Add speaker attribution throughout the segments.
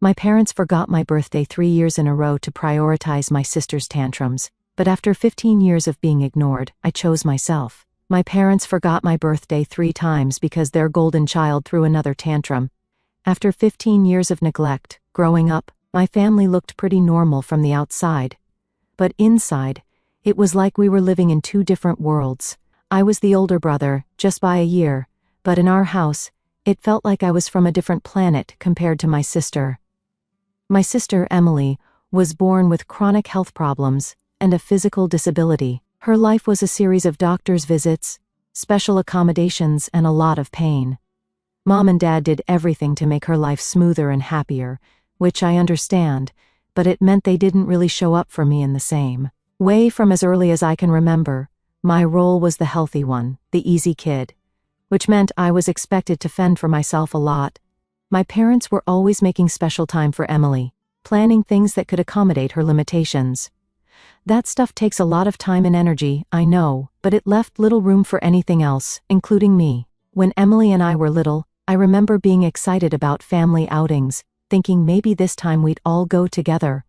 Speaker 1: My parents forgot my birthday 3 years in a row to prioritize my sister's tantrums, but after 15 years of being ignored, I chose myself. My parents forgot my birthday 3 times because their golden child threw another tantrum. After 15 years of neglect, growing up, my family looked pretty normal from the outside. But inside, it was like we were living in 2 different worlds. I was the older brother, just by a year, but in our house, it felt like I was from a different planet compared to my sister. My sister, Emily, was born with chronic health problems and a physical disability. Her life was a series of doctor's visits, special accommodations, and a lot of pain. Mom and Dad did everything to make her life smoother and happier, which I understand, but it meant they didn't really show up for me in the same way. From as early as I can remember, my role was the healthy one, the easy kid, which meant I was expected to fend for myself a lot. My parents were always making special time for Emily, planning things that could accommodate her limitations. That stuff takes a lot of time and energy, I know, but it left little room for anything else, including me. When Emily and I were little, I remember being excited about family outings, thinking maybe this time we'd all go together.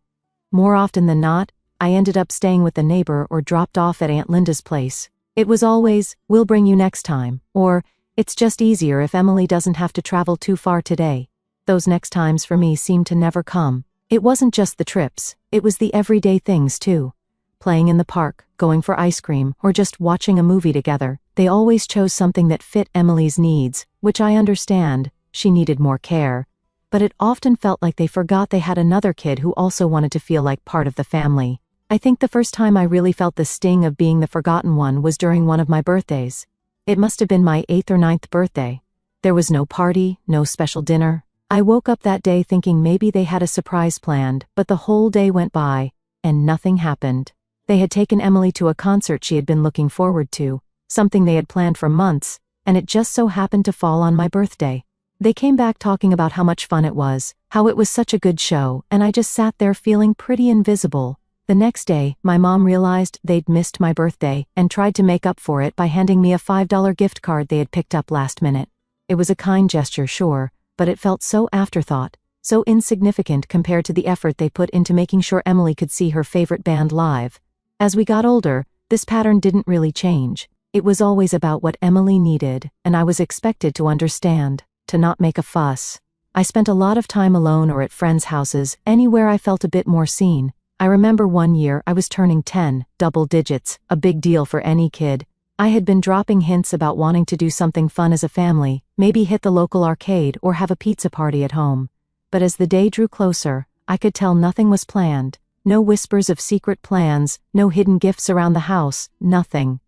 Speaker 1: More often than not, I ended up staying with the neighbor or dropped off at Aunt Linda's place. It was always, "We'll bring you next time," or "It's just easier if Emily doesn't have to travel too far today." Those next times for me seemed to never come. It wasn't just the trips, it was the everyday things too. Playing in the park, going for ice cream, or just watching a movie together. They always chose something that fit Emily's needs, which I understand. She needed more care. But it often felt like they forgot they had another kid who also wanted to feel like part of the family. I think the first time I really felt the sting of being the forgotten one was during one of my birthdays. It must have been my 8th or 9th birthday. There was no party, no special dinner. I woke up that day thinking maybe they had a surprise planned, but the whole day went by, and nothing happened. They had taken Emily to a concert she had been looking forward to, something they had planned for months, and it just so happened to fall on my birthday. They came back talking about how much fun it was, how it was such a good show, and I just sat there feeling pretty invisible. The next day, my mom realized they'd missed my birthday and tried to make up for it by handing me a $5 gift card they had picked up last minute. It was a kind gesture, sure, but it felt so afterthought, so insignificant compared to the effort they put into making sure Emily could see her favorite band live. As we got older, this pattern didn't really change. It was always about what Emily needed, and I was expected to understand, to not make a fuss. I spent a lot of time alone or at friends' houses, anywhere I felt a bit more seen. I remember one year I was turning 10, double digits, a big deal for any kid. I had been dropping hints about wanting to do something fun as a family, maybe hit the local arcade or have a pizza party at home. But as the day drew closer, I could tell nothing was planned. No whispers of secret plans, no hidden gifts around the house, nothing.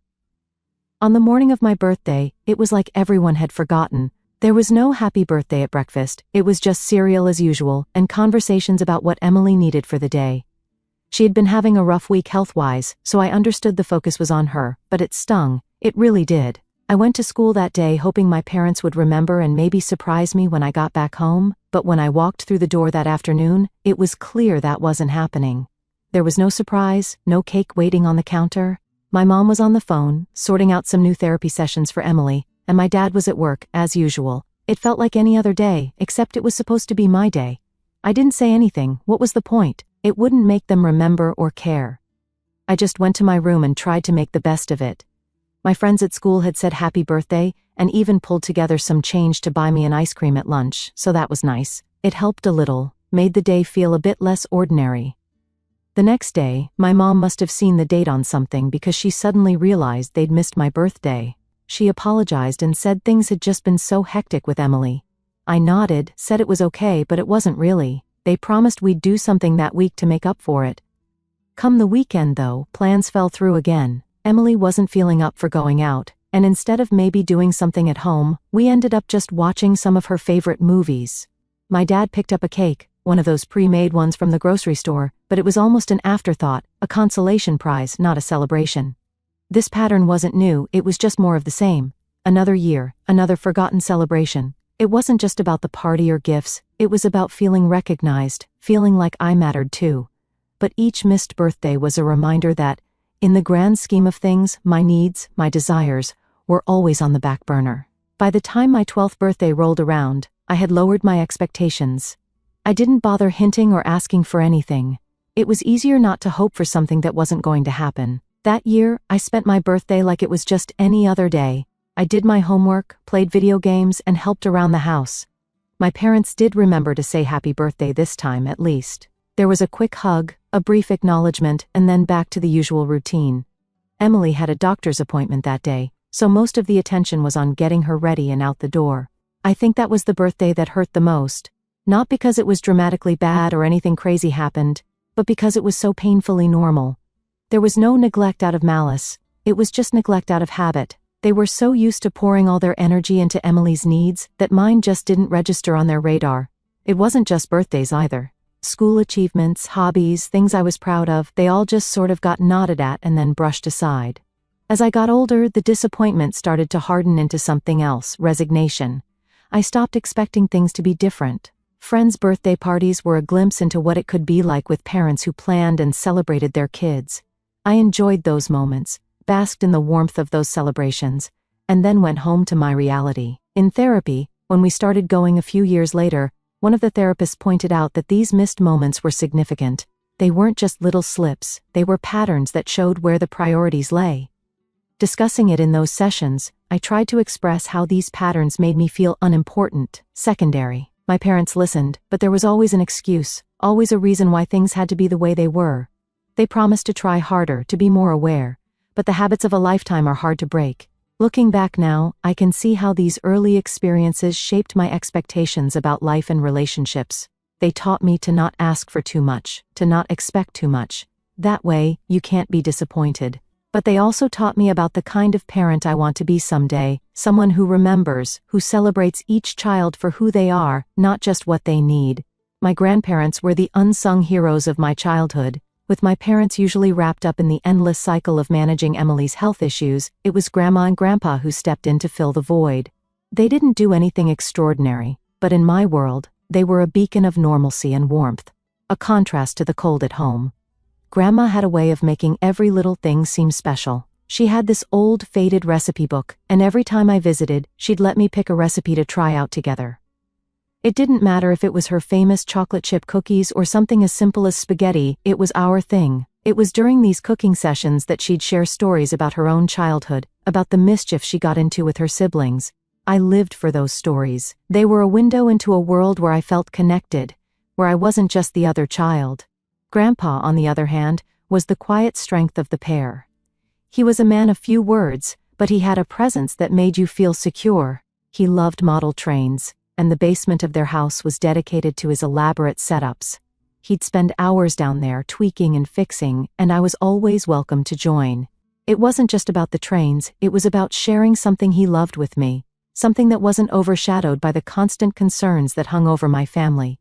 Speaker 1: On the morning of my birthday, it was like everyone had forgotten. There was no happy birthday at breakfast, it was just cereal as usual, and conversations about what Emily needed for the day. She had been having a rough week health-wise, so I understood the focus was on her, but it stung. It really did. I went to school that day hoping my parents would remember and maybe surprise me when I got back home, but when I walked through the door that afternoon, it was clear that wasn't happening. There was no surprise, no cake waiting on the counter. My mom was on the phone, sorting out some new therapy sessions for Emily, and my dad was at work, as usual. It felt like any other day, except it was supposed to be my day. I didn't say anything. What was the point? It wouldn't make them remember or care. I just went to my room and tried to make the best of it. My friends at school had said happy birthday, and even pulled together some change to buy me an ice cream at lunch, so that was nice. It helped a little, made the day feel a bit less ordinary. The next day, my mom must have seen the date on something because she suddenly realized they'd missed my birthday. She apologized and said things had just been so hectic with Emily. I nodded, said it was okay, but it wasn't really. They promised we'd do something that week to make up for it. Come the weekend though, plans fell through again. Emily wasn't feeling up for going out, and instead of maybe doing something at home, we ended up just watching some of her favorite movies. My dad picked up a cake, one of those pre-made ones from the grocery store, but it was almost an afterthought, a consolation prize, not a celebration. This pattern wasn't new, it was just more of the same. Another year, another forgotten celebration. It wasn't just about the party or gifts, it was about feeling recognized, feeling like I mattered too. But each missed birthday was a reminder that, in the grand scheme of things, my needs, my desires, were always on the back burner. By the time my 12th birthday rolled around, I had lowered my expectations. I didn't bother hinting or asking for anything. It was easier not to hope for something that wasn't going to happen. That year, I spent my birthday like it was just any other day. I did my homework, played video games, and helped around the house. My parents did remember to say happy birthday this time, at least. There was a quick hug, a brief acknowledgement, and then back to the usual routine. Emily had a doctor's appointment that day, so most of the attention was on getting her ready and out the door. I think that was the birthday that hurt the most. Not because it was dramatically bad or anything crazy happened, but because it was so painfully normal. There was no neglect out of malice, it was just neglect out of habit. They were so used to pouring all their energy into Emily's needs that mine just didn't register on their radar. It wasn't just birthdays either. School achievements, hobbies, things I was proud of, they all just sort of got nodded at and then brushed aside. As I got older, the disappointment started to harden into something else, resignation. I stopped expecting things to be different. Friends' birthday parties were a glimpse into what it could be like with parents who planned and celebrated their kids. I enjoyed those moments, basked in the warmth of those celebrations, and then went home to my reality. In therapy, when we started going a few years later, one of the therapists pointed out that these missed moments were significant. They weren't just little slips, they were patterns that showed where the priorities lay. Discussing it in those sessions, I tried to express how these patterns made me feel unimportant, secondary. My parents listened, but there was always an excuse, always a reason why things had to be the way they were. They promised to try harder, to be more aware, but the habits of a lifetime are hard to break. Looking back now, I can see how these early experiences shaped my expectations about life and relationships. They taught me to not ask for too much, to not expect too much. That way, you can't be disappointed. But they also taught me about the kind of parent I want to be someday, someone who remembers, who celebrates each child for who they are, not just what they need. My grandparents were the unsung heroes of my childhood. With my parents usually wrapped up in the endless cycle of managing Emily's health issues, it was Grandma and Grandpa who stepped in to fill the void. They didn't do anything extraordinary, but in my world, they were a beacon of normalcy and warmth, a contrast to the cold at home. Grandma had a way of making every little thing seem special. She had this old, faded recipe book, and every time I visited, she'd let me pick a recipe to try out together. It didn't matter if it was her famous chocolate chip cookies or something as simple as spaghetti, it was our thing. It was during these cooking sessions that she'd share stories about her own childhood, about the mischief she got into with her siblings. I lived for those stories. They were a window into a world where I felt connected, where I wasn't just the other child. Grandpa, on the other hand, was the quiet strength of the pair. He was a man of few words, but he had a presence that made you feel secure. He loved model trains, and the basement of their house was dedicated to his elaborate setups. He'd spend hours down there tweaking and fixing, and I was always welcome to join. It wasn't just about the trains, it was about sharing something he loved with me, something that wasn't overshadowed by the constant concerns that hung over my family.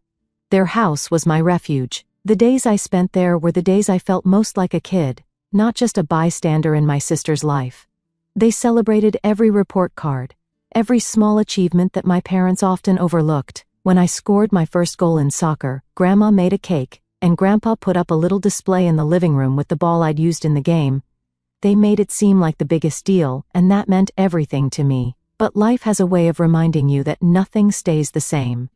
Speaker 1: Their house was my refuge. The days I spent there were the days I felt most like a kid, not just a bystander in my sister's life. They celebrated every report card, every small achievement that my parents often overlooked. When I scored my first goal in soccer, Grandma made a cake, and Grandpa put up a little display in the living room with the ball I'd used in the game. They made it seem like the biggest deal, and that meant everything to me. But life has a way of reminding you that nothing stays the same.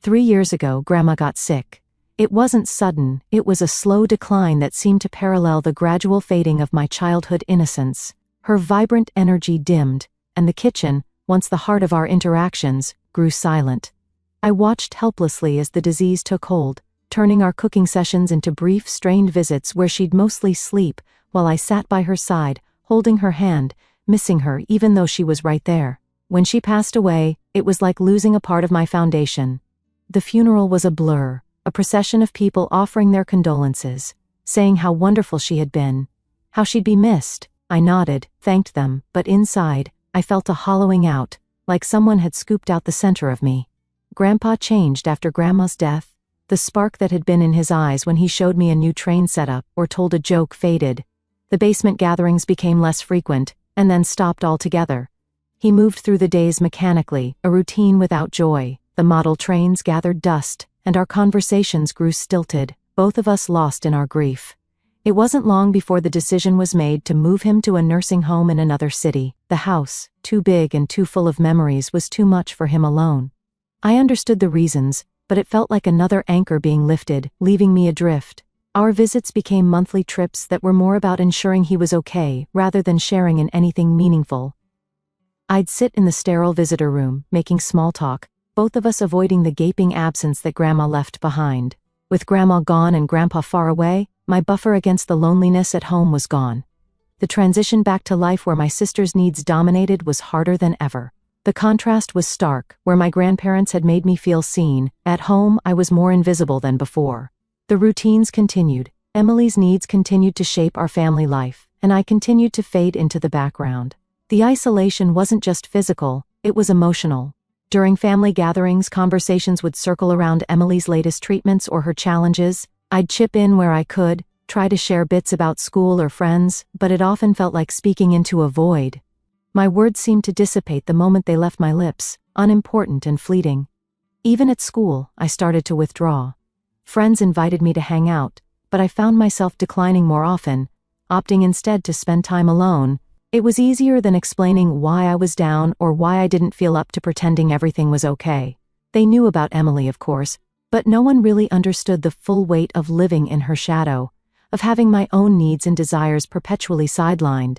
Speaker 1: 3 years ago, Grandma got sick. It wasn't sudden, it was a slow decline that seemed to parallel the gradual fading of my childhood innocence. Her vibrant energy dimmed, and the kitchen, once the heart of our interactions, grew silent. I watched helplessly as the disease took hold, turning our cooking sessions into brief, strained visits where she'd mostly sleep, while I sat by her side, holding her hand, missing her even though she was right there. When she passed away, it was like losing a part of my foundation. The funeral was a blur, a procession of people offering their condolences, saying how wonderful she had been, how she'd be missed. I nodded, thanked them, but inside, I felt a hollowing out, like someone had scooped out the center of me. Grandpa changed after Grandma's death. The spark that had been in his eyes when he showed me a new train setup or told a joke faded. The basement gatherings became less frequent, and then stopped altogether. He moved through the days mechanically, a routine without joy. The model trains gathered dust, and our conversations grew stilted, both of us lost in our grief. It wasn't long before the decision was made to move him to a nursing home in another city. The house, too big and too full of memories, was too much for him alone. I understood the reasons, but it felt like another anchor being lifted, leaving me adrift. Our visits became monthly trips that were more about ensuring he was okay, rather than sharing in anything meaningful. I'd sit in the sterile visitor room, making small talk, both of us avoiding the gaping absence that Grandma left behind. With Grandma gone and Grandpa far away, my buffer against the loneliness at home was gone. The transition back to life where my sister's needs dominated was harder than ever. The contrast was stark. Where my grandparents had made me feel seen, at home I was more invisible than before. The routines continued. Emily's needs continued to shape our family life, and I continued to fade into the background. The isolation wasn't just physical, it was emotional. During family gatherings, conversations would circle around Emily's latest treatments or her challenges. I'd chip in where I could, try to share bits about school or friends, but it often felt like speaking into a void. My words seemed to dissipate the moment they left my lips, unimportant and fleeting. Even at school, I started to withdraw. Friends invited me to hang out, but I found myself declining more often, opting instead to spend time alone. It was easier than explaining why I was down or why I didn't feel up to pretending everything was okay. They knew about Emily, of course, but no one really understood the full weight of living in her shadow, of having my own needs and desires perpetually sidelined.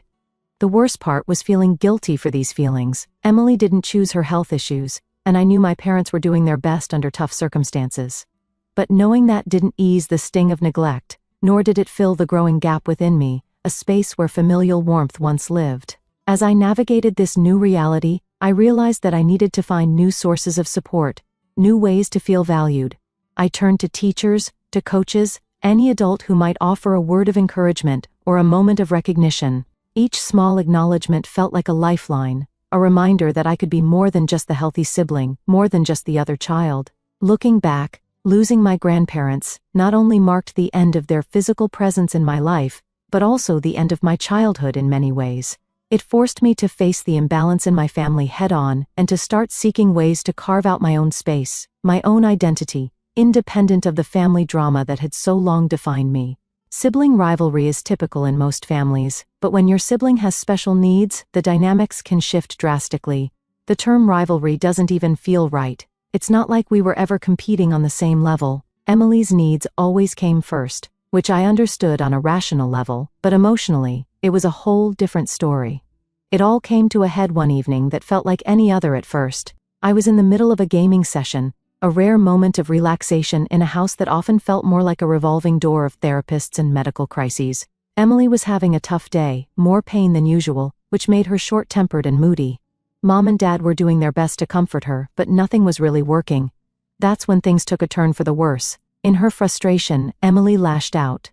Speaker 1: The worst part was feeling guilty for these feelings. Emily didn't choose her health issues, and I knew my parents were doing their best under tough circumstances. But knowing that didn't ease the sting of neglect, nor did it fill the growing gap within me, a space where familial warmth once lived. As I navigated this new reality, I realized that I needed to find new sources of support, new ways to feel valued. I turned to teachers, to coaches, any adult who might offer a word of encouragement or a moment of recognition. Each small acknowledgement felt like a lifeline, a reminder that I could be more than just the healthy sibling, more than just the other child. Looking back, losing my grandparents not only marked the end of their physical presence in my life, but also the end of my childhood in many ways. It forced me to face the imbalance in my family head-on and to start seeking ways to carve out my own space, my own identity, independent of the family drama that had so long defined me. Sibling rivalry is typical in most families, but when your sibling has special needs, the dynamics can shift drastically. The term rivalry doesn't even feel right. It's not like we were ever competing on the same level. Emily's needs always came first, which I understood on a rational level, but emotionally, it was a whole different story. It all came to a head one evening that felt like any other at first. I was in the middle of a gaming session, a rare moment of relaxation in a house that often felt more like a revolving door of therapists and medical crises. Emily was having a tough day, more pain than usual, which made her short-tempered and moody. Mom and Dad were doing their best to comfort her, but nothing was really working. That's when things took a turn for the worse. In her frustration, Emily lashed out.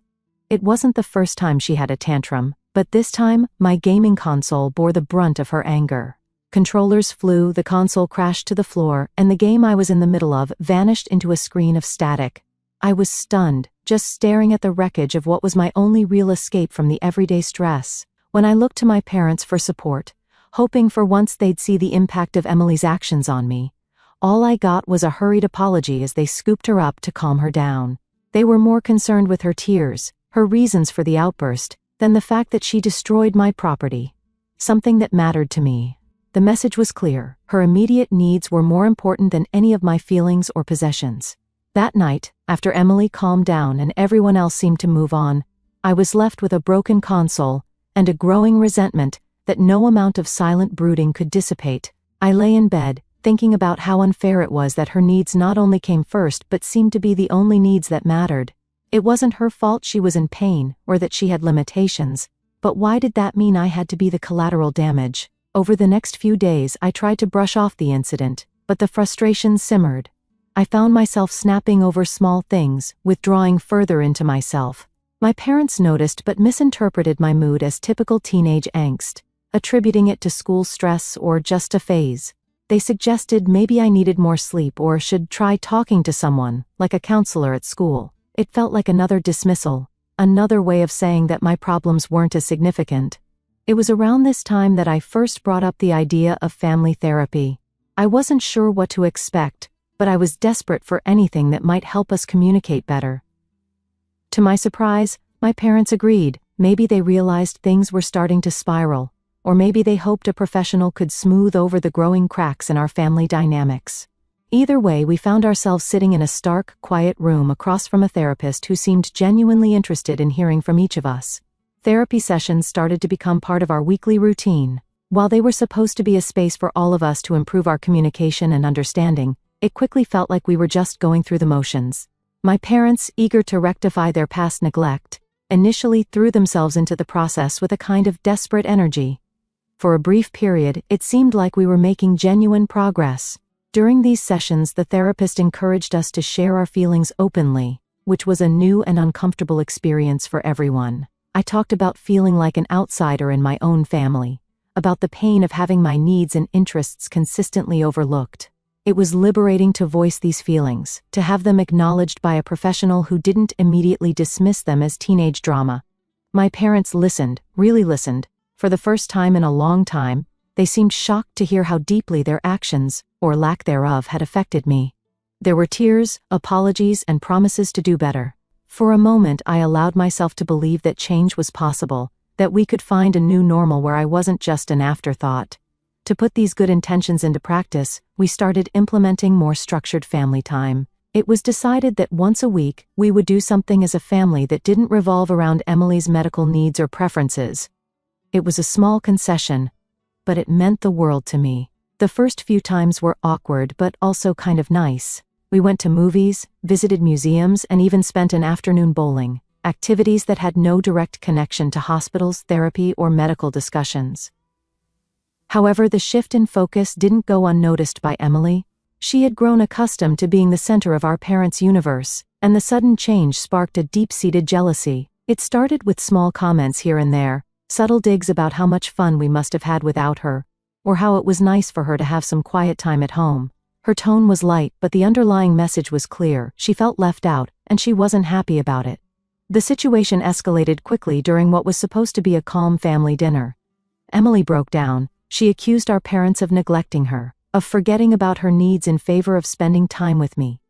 Speaker 1: It wasn't the first time she had a tantrum, but this time, my gaming console bore the brunt of her anger. Controllers flew, the console crashed to the floor, and the game I was in the middle of vanished into a screen of static. I was stunned, just staring at the wreckage of what was my only real escape from the everyday stress. When I looked to my parents for support, hoping for once they'd see the impact of Emily's actions on me, all I got was a hurried apology as they scooped her up to calm her down. They were more concerned with her tears, her reasons for the outburst, than the fact that she destroyed my property. Something that mattered to me. The message was clear. Her immediate needs were more important than any of my feelings or possessions. That night, after Emily calmed down and everyone else seemed to move on, I was left with a broken console and a growing resentment that no amount of silent brooding could dissipate. I lay in bed, thinking about how unfair it was that her needs not only came first but seemed to be the only needs that mattered. It wasn't her fault she was in pain or that she had limitations, but why did that mean I had to be the collateral damage? Over the next few days I tried to brush off the incident, but the frustration simmered. I found myself snapping over small things, withdrawing further into myself. My parents noticed but misinterpreted my mood as typical teenage angst, attributing it to school stress or just a phase. They suggested maybe I needed more sleep or should try talking to someone, like a counselor at school. It felt like another dismissal, another way of saying that my problems weren't as significant. It was around this time that I first brought up the idea of family therapy. I wasn't sure what to expect, but I was desperate for anything that might help us communicate better. To my surprise, my parents agreed. Maybe they realized things were starting to spiral, or maybe they hoped a professional could smooth over the growing cracks in our family dynamics. Either way, we found ourselves sitting in a stark, quiet room across from a therapist who seemed genuinely interested in hearing from each of us. Therapy sessions started to become part of our weekly routine. While they were supposed to be a space for all of us to improve our communication and understanding, it quickly felt like we were just going through the motions. My parents, eager to rectify their past neglect, initially threw themselves into the process with a kind of desperate energy. For a brief period, it seemed like we were making genuine progress. During these sessions, the therapist encouraged us to share our feelings openly, which was a new and uncomfortable experience for everyone. I talked about feeling like an outsider in my own family, about the pain of having my needs and interests consistently overlooked. It was liberating to voice these feelings, to have them acknowledged by a professional who didn't immediately dismiss them as teenage drama. My parents listened, really listened. For the first time in a long time, they seemed shocked to hear how deeply their actions, or lack thereof, had affected me. There were tears, apologies, and promises to do better. For a moment, I allowed myself to believe that change was possible, that we could find a new normal where I wasn't just an afterthought. To put these good intentions into practice, we started implementing more structured family time. It was decided that once a week, we would do something as a family that didn't revolve around Emily's medical needs or preferences. It was a small concession, but it meant the world to me. The first few times were awkward but also kind of nice. We went to movies, visited museums, and even spent an afternoon bowling, activities that had no direct connection to hospitals, therapy, or medical discussions. However, the shift in focus didn't go unnoticed by Emily. She had grown accustomed to being the center of our parents' universe, and the sudden change sparked a deep-seated jealousy. It started with small comments here and there, subtle digs about how much fun we must have had without her, or how it was nice for her to have some quiet time at home. Her tone was light, but the underlying message was clear. She felt left out, and she wasn't happy about it. The situation escalated quickly during what was supposed to be a calm family dinner. Emily broke down. She accused our parents of neglecting her, of forgetting about her needs in favor of spending time with me.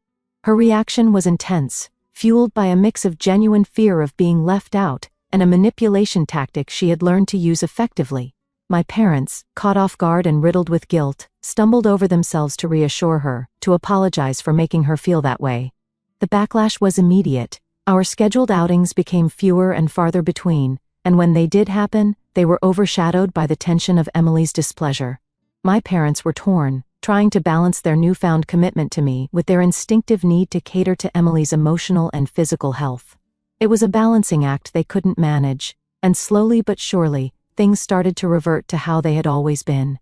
Speaker 1: Her reaction was intense, fueled by a mix of genuine fear of being left out and a manipulation tactic she had learned to use effectively. My parents, caught off guard and riddled with guilt, stumbled over themselves to reassure her, to apologize for making her feel that way. The backlash was immediate. Our scheduled outings became fewer and farther between, and when they did happen, they were overshadowed by the tension of Emily's displeasure. My parents were torn, trying to balance their newfound commitment to me with their instinctive need to cater to Emily's emotional and physical health. It was a balancing act they couldn't manage, and slowly but surely, things started to revert to how they had always been.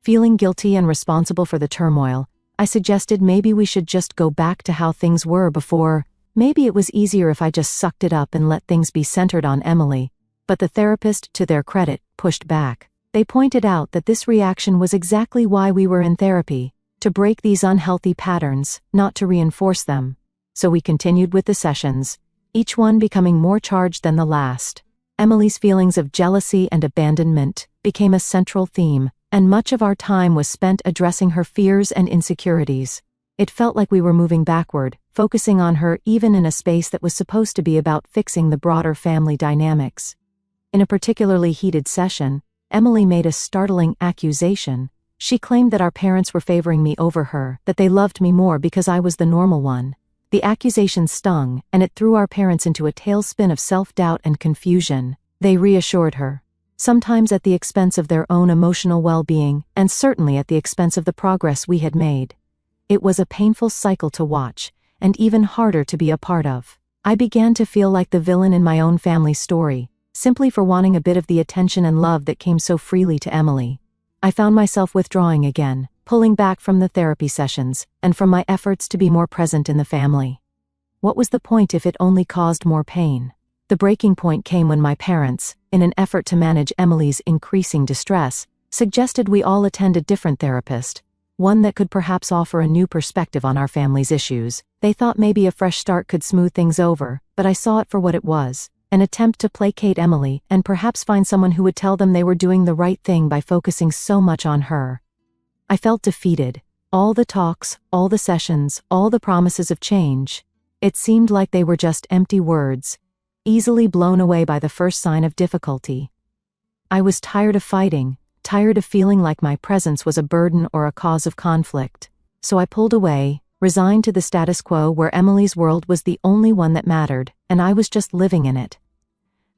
Speaker 1: Feeling guilty and responsible for the turmoil, I suggested maybe we should just go back to how things were before. Maybe it was easier if I just sucked it up and let things be centered on Emily. But the therapist, to their credit, pushed back. They pointed out that this reaction was exactly why we were in therapy, to break these unhealthy patterns, not to reinforce them. So we continued with the sessions, each one becoming more charged than the last. Emily's feelings of jealousy and abandonment became a central theme, and much of our time was spent addressing her fears and insecurities. It felt like we were moving backward, focusing on her even in a space that was supposed to be about fixing the broader family dynamics. In a particularly heated session, Emily made a startling accusation. She claimed that our parents were favoring me over her, that they loved me more because I was the normal one. The accusation stung, and it threw our parents into a tailspin of self-doubt and confusion. They reassured her, sometimes at the expense of their own emotional well-being, and certainly at the expense of the progress we had made. It was a painful cycle to watch, and even harder to be a part of. I began to feel like the villain in my own family story, simply for wanting a bit of the attention and love that came so freely to Emily. I found myself withdrawing again, pulling back from the therapy sessions, and from my efforts to be more present in the family. What was the point if it only caused more pain? The breaking point came when my parents, in an effort to manage Emily's increasing distress, suggested we all attend a different therapist, one that could perhaps offer a new perspective on our family's issues. They thought maybe a fresh start could smooth things over, but I saw it for what it was. An attempt to placate Emily and perhaps find someone who would tell them they were doing the right thing by focusing so much on her. I felt defeated. All the talks, all the sessions, all the promises of change. It seemed like they were just empty words, easily blown away by the first sign of difficulty. I was tired of fighting, tired of feeling like my presence was a burden or a cause of conflict. So I pulled away, resigned to the status quo where Emily's world was the only one that mattered, and I was just living in it.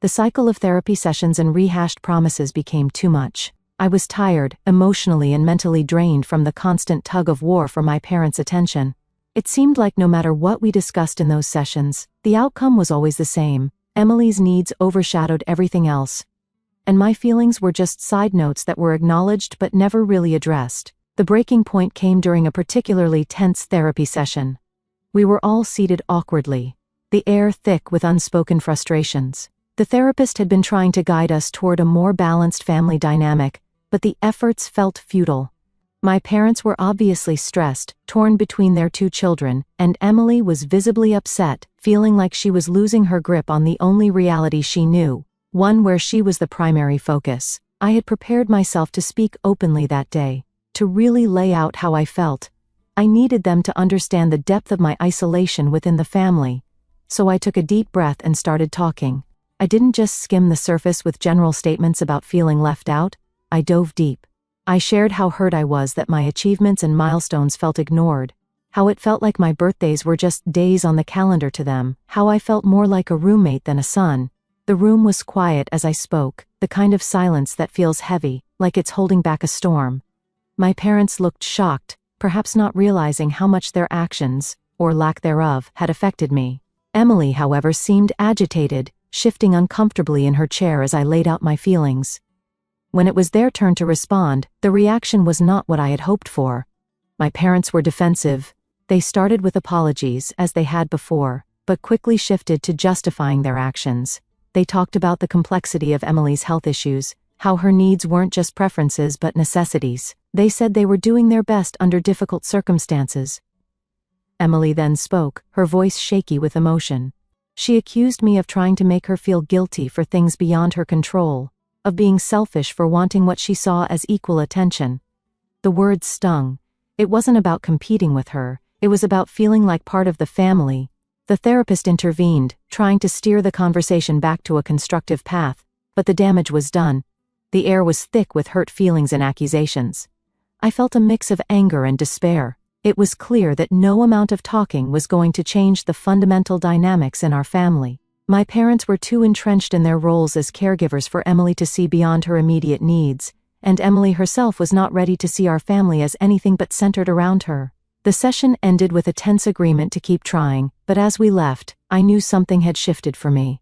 Speaker 1: The cycle of therapy sessions and rehashed promises became too much. I was tired, emotionally and mentally drained from the constant tug of war for my parents' attention. It seemed like no matter what we discussed in those sessions, the outcome was always the same. Emily's needs overshadowed everything else, and my feelings were just side notes that were acknowledged but never really addressed. The breaking point came during a particularly tense therapy session. We were all seated awkwardly, the air thick with unspoken frustrations. The therapist had been trying to guide us toward a more balanced family dynamic, but the efforts felt futile. My parents were obviously stressed, torn between their two children, and Emily was visibly upset, feeling like she was losing her grip on the only reality she knew, one where she was the primary focus. I had prepared myself to speak openly that day, to really lay out how I felt. I needed them to understand the depth of my isolation within the family. So I took a deep breath and started talking. I didn't just skim the surface with general statements about feeling left out. I dove deep. I shared how hurt I was that my achievements and milestones felt ignored, how it felt like my birthdays were just days on the calendar to them, how I felt more like a roommate than a son. The room was quiet as I spoke, the kind of silence that feels heavy, like it's holding back a storm. My parents looked shocked, perhaps not realizing how much their actions, or lack thereof, had affected me. Emily, however, seemed agitated, shifting uncomfortably in her chair as I laid out my feelings. When it was their turn to respond, the reaction was not what I had hoped for. My parents were defensive. They started with apologies, as they had before, but quickly shifted to justifying their actions. They talked about the complexity of Emily's health issues, how her needs weren't just preferences but necessities. They said they were doing their best under difficult circumstances. Emily then spoke, her voice shaky with emotion. She accused me of trying to make her feel guilty for things beyond her control, of being selfish for wanting what she saw as equal attention. The words stung. It wasn't about competing with her, it was about feeling like part of the family. The therapist intervened, trying to steer the conversation back to a constructive path, but the damage was done. The air was thick with hurt feelings and accusations. I felt a mix of anger and despair. It was clear that no amount of talking was going to change the fundamental dynamics in our family. My parents were too entrenched in their roles as caregivers for Emily to see beyond her immediate needs, and Emily herself was not ready to see our family as anything but centered around her. The session ended with a tense agreement to keep trying, but as we left, I knew something had shifted for me.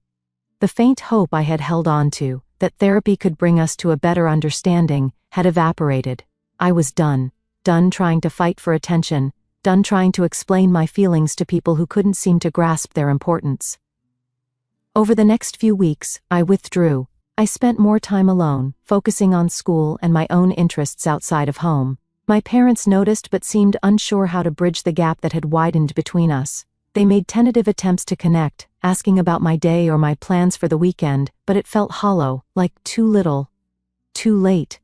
Speaker 1: The faint hope I had held on to, that therapy could bring us to a better understanding, had evaporated. I was done trying to fight for attention, done trying to explain my feelings to people who couldn't seem to grasp their importance. Over the next few weeks, I withdrew. I spent more time alone, focusing on school and my own interests outside of home. My parents noticed but seemed unsure how to bridge the gap that had widened between us. They made tentative attempts to connect, asking about my day or my plans for the weekend, but it felt hollow, like too little, too late.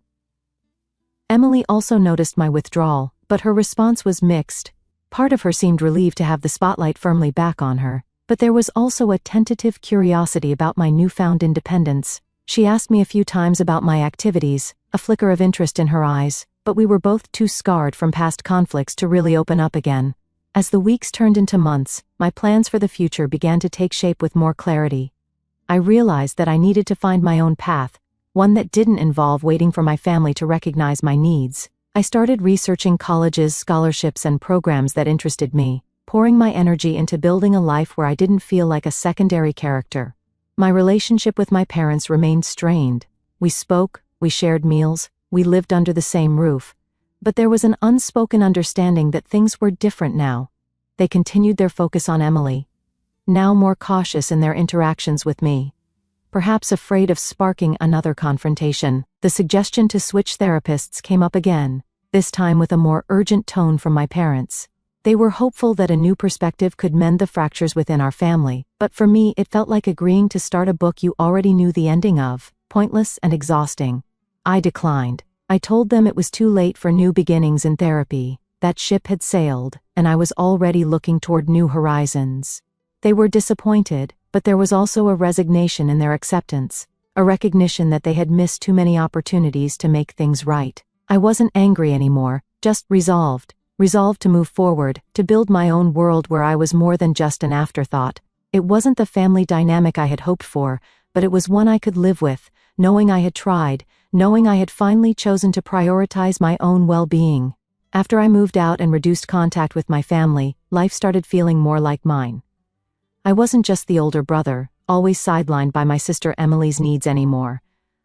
Speaker 1: Emily also noticed my withdrawal, but her response was mixed. Part of her seemed relieved to have the spotlight firmly back on her, but there was also a tentative curiosity about my newfound independence. She asked me a few times about my activities, a flicker of interest in her eyes, but we were both too scarred from past conflicts to really open up again. As the weeks turned into months, my plans for the future began to take shape with more clarity. I realized that I needed to find my own path, one that didn't involve waiting for my family to recognize my needs. I started researching colleges, scholarships, and programs that interested me, pouring my energy into building a life where I didn't feel like a secondary character. My relationship with my parents remained strained. We spoke, we shared meals, we lived under the same roof. But there was an unspoken understanding that things were different now. They continued their focus on Emily, now more cautious in their interactions with me. Perhaps afraid of sparking another confrontation, the suggestion to switch therapists came up again, this time with a more urgent tone from my parents. They were hopeful that a new perspective could mend the fractures within our family, but for me it felt like agreeing to start a book you already knew the ending of, pointless and exhausting. I declined. I told them it was too late for new beginnings in therapy, that ship had sailed, and I was already looking toward new horizons. They were disappointed, but there was also a resignation in their acceptance, a recognition that they had missed too many opportunities to make things right. I wasn't angry anymore, just resolved resolved to move forward, to build my own world where I was more than just an afterthought. It wasn't the family dynamic I had hoped for, but it was one I could live with, knowing I had tried, knowing I had finally chosen to prioritize my own well-being. After I moved out and reduced contact with my family, life started feeling more like mine. I wasn't just the older brother, always sidelined by my sister Emily's needs anymore.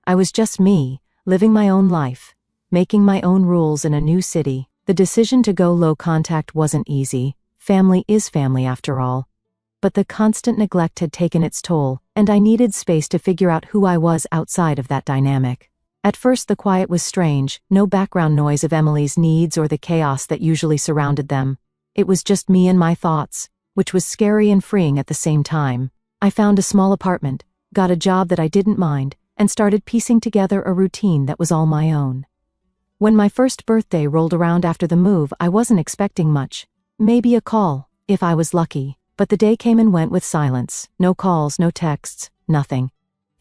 Speaker 1: I was just me, living my own life, making my own rules in a new city. The decision to go low contact wasn't easy. Family is family after all. But the constant neglect had taken its toll, and I needed space to figure out who I was outside of that dynamic. At first the quiet was strange, no background noise of Emily's needs or the chaos that usually surrounded them. It was just me and my thoughts, which was scary and freeing at the same time. I found a small apartment, got a job that I didn't mind, and started piecing together a routine that was all my own. When my first birthday rolled around after the move, I wasn't expecting much. Maybe a call, if I was lucky, but the day came and went with silence. No calls, no texts, nothing.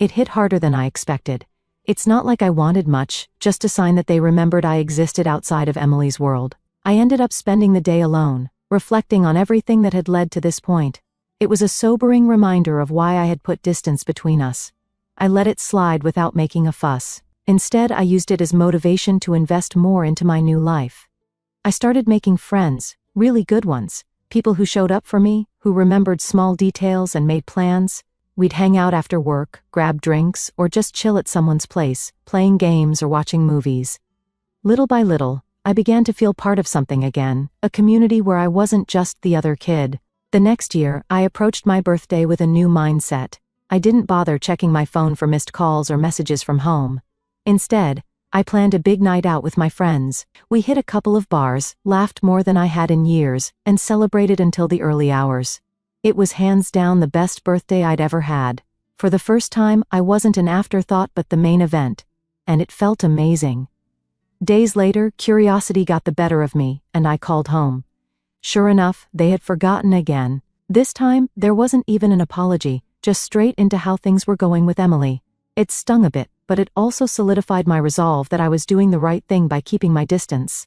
Speaker 1: It hit harder than I expected. It's not like I wanted much, just a sign that they remembered I existed outside of Emily's world. I ended up spending the day alone, reflecting on everything that had led to this point. It was a sobering reminder of why I had put distance between us. I let it slide without making a fuss. Instead, I used it as motivation to invest more into my new life. I started making friends, really good ones, people who showed up for me, who remembered small details and made plans. We'd hang out after work, grab drinks, or just chill at someone's place, playing games or watching movies. Little by little, I began to feel part of something again, a community where I wasn't just the other kid. The next year, I approached my birthday with a new mindset. I didn't bother checking my phone for missed calls or messages from home. Instead, I planned a big night out with my friends. We hit a couple of bars, laughed more than I had in years, and celebrated until the early hours. It was hands down the best birthday I'd ever had. For the first time, I wasn't an afterthought but the main event. And it felt amazing. Days later, curiosity got the better of me, and I called home. Sure enough, they had forgotten again. This time, there wasn't even an apology, just straight into how things were going with Emily. It stung a bit, but it also solidified my resolve that I was doing the right thing by keeping my distance.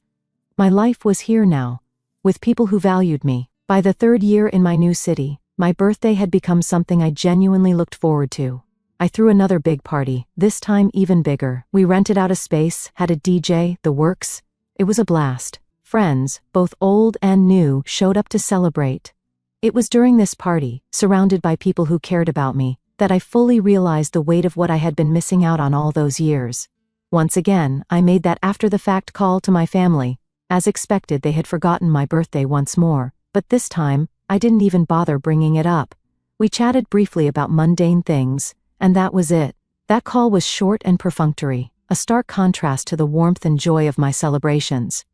Speaker 1: My life was here now, with people who valued me. By the third year in my new city, my birthday had become something I genuinely looked forward to. I threw another big party, this time even bigger. We rented out a space, had a DJ, the works. It was a blast. Friends, both old and new, showed up to celebrate. It was during this party, surrounded by people who cared about me, that I fully realized the weight of what I had been missing out on all those years. Once again, I made that after-the-fact call to my family. As expected, they had forgotten my birthday once more. But this time, I didn't even bother bringing it up. We chatted briefly about mundane things, and that was it. That call was short and perfunctory, a stark contrast to the warmth and joy of my celebrations.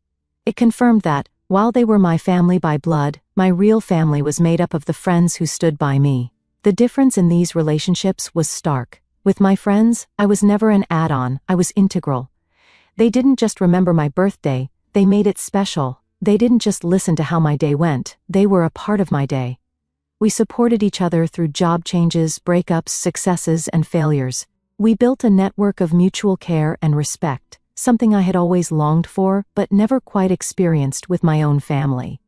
Speaker 1: It confirmed that, while they were my family by blood, my real family was made up of the friends who stood by me. The difference in these relationships was stark. With my friends, I was never an add-on, I was integral. They didn't just remember my birthday, they made it special. They didn't just listen to how my day went, they were a part of my day. We supported each other through job changes, breakups, successes, and failures. We built a network of mutual care and respect, something I had always longed for but never quite experienced with my own family.